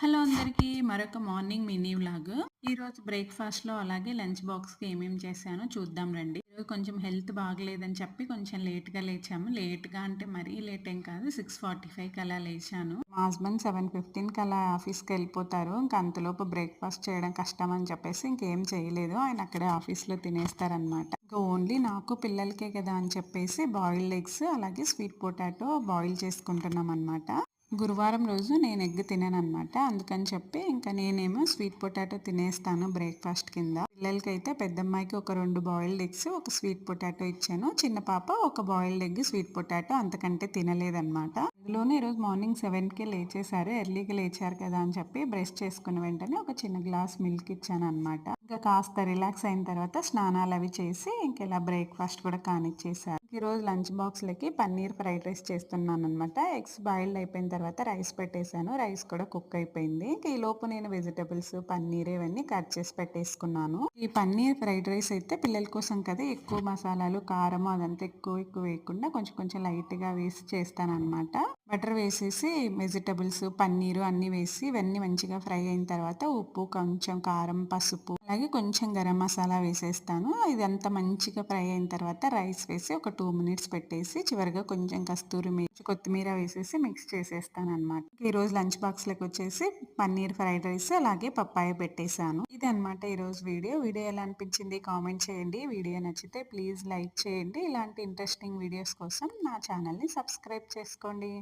Hello అందరికీ మరొక morning mini vlog. ఈరోజు బ్రేక్‌ఫాస్ట్‌లో అలాగే లంచ్ బాక్స్‌కి ఏమేమి చేశానో చూద్దాం రండి. ఈరోజు కొంచెం హెల్త్ బాగలేదని చెప్పి కొంచెం లేట్‌గా లేచాము. లేట్‌గా అంటే మరీ లేట్ ఏం కాదు. 6:45కి అలా లేచాను. మా హస్బెండ్ 7:15కి అలా ఆఫీస్‌కెళ్ళిపోతారు. ఇంక అంతలోపు బ్రేక్‌ఫాస్ట్ చేయడం కష్టం అని చెప్పేసి ఇంకేం చేయలేదు. ఆయన అక్కడే ఆఫీస్‌లో తినేస్తారనమాట. ఇంక ఓన్లీ నాకు పిల్లలకే కదా అని చెప్పేసి బాయిల్డ్ ఎగ్స్ అలాగే స్వీట్ పొటాటో బాయిల్ చేసుకుంటున్నాం అనమాట. గురువారం రోజు నేను ఎగ్ తినననమాట. అందుకని చెప్పి ఇంకా నేనేమో స్వీట్ పొటాటో తినేస్తాను బ్రేక్‌ఫాస్ట్ కింద. పిల్లలకైతే పెద్దమ్మాయికి ఒక 2 బాయిల్డ్ ఎగ్స్, ఒక స్వీట్ పొటాటో ఇచ్చాను. చిన్న పాప ఒక బాయిల్డ్ ఎగ్, స్వీట్ పొటాటో అంతకంటే తినలేదనమాట. అందులోనే ఈరోజు మార్నింగ్ 7కే లేచేశారు. ఎర్లీగా లేచారు కదా అని చెప్పి బ్రష్ చేసుకున్న వెంటనే ఒక చిన్న గ్లాస్ మిల్క్ ఇచ్చాననమాట. ఇంకా కాస్త రిలాక్స్ అయిన తర్వాత స్నానాలవి చేసి ఇంక ఇలా బ్రేక్‌ఫాస్ట్ కూడా కానిచ్చేశారు. ఈరోజు లంచ్ బాక్స్‌లకి పన్నీర్ ఫ్రైడ్ రైస్ చేస్తున్నాననమాట. ఎగ్స్ బాయిల్డ్ అయిపోయిన తర్వాత రైస్ పెట్టేసాను. రైస్ కూడా కుక్ అయిపోయింది. ఇంక ఈలోపు నేను వెజిటబుల్స్, పన్నీర్ ఇవన్నీ కట్ చేసి పెట్టేసుకున్నాను. ఈ పన్నీర్ ఫ్రైడ్ రైస్ అయితే పిల్లల కోసం కదా ఎక్కువ మసాలాలు, కారం అదంతా ఎక్కువ వేయకుండా కొంచెం కొంచెం లైట్‌గా వేసి చేస్తాననమాట. బటర్ వేసేసి వెజిటబుల్స్, పన్నీరు అన్నీ వేసి ఇవన్నీ మంచిగా ఫ్రై అయిన తర్వాత ఉప్పు, కొంచెం కారం, పసుపు అలాగే కొంచెం గరం మసాలా వేసేస్తాను. ఇదంతా మంచిగా ఫ్రై అయిన తర్వాత రైస్ వేసి ఒక 2 మినిట్స్ పెట్టేసి చివరిగా కొంచెం కస్తూరి మేతి, కొత్తిమీర వేసేసి మిక్స్ చేసేస్తాననమాట. ఈరోజు లంచ్ బాక్స్‌లోకి వచ్చేసి పన్నీర్ ఫ్రైడ్ రైస్ అలాగే పప్పాయ పెట్టేశాను. ఇదనమాట ఈరోజు వీడియో. వీడియో ఎలా అనిపించింది కామెంట్ చేయండి. వీడియో నచ్చితే ప్లీజ్ లైక్ చేయండి. ఇలాంటి ఇంట్రెస్టింగ్ వీడియోస్ కోసం నా ఛానల్‌ని సబ్స్క్రైబ్ చేసుకోండి.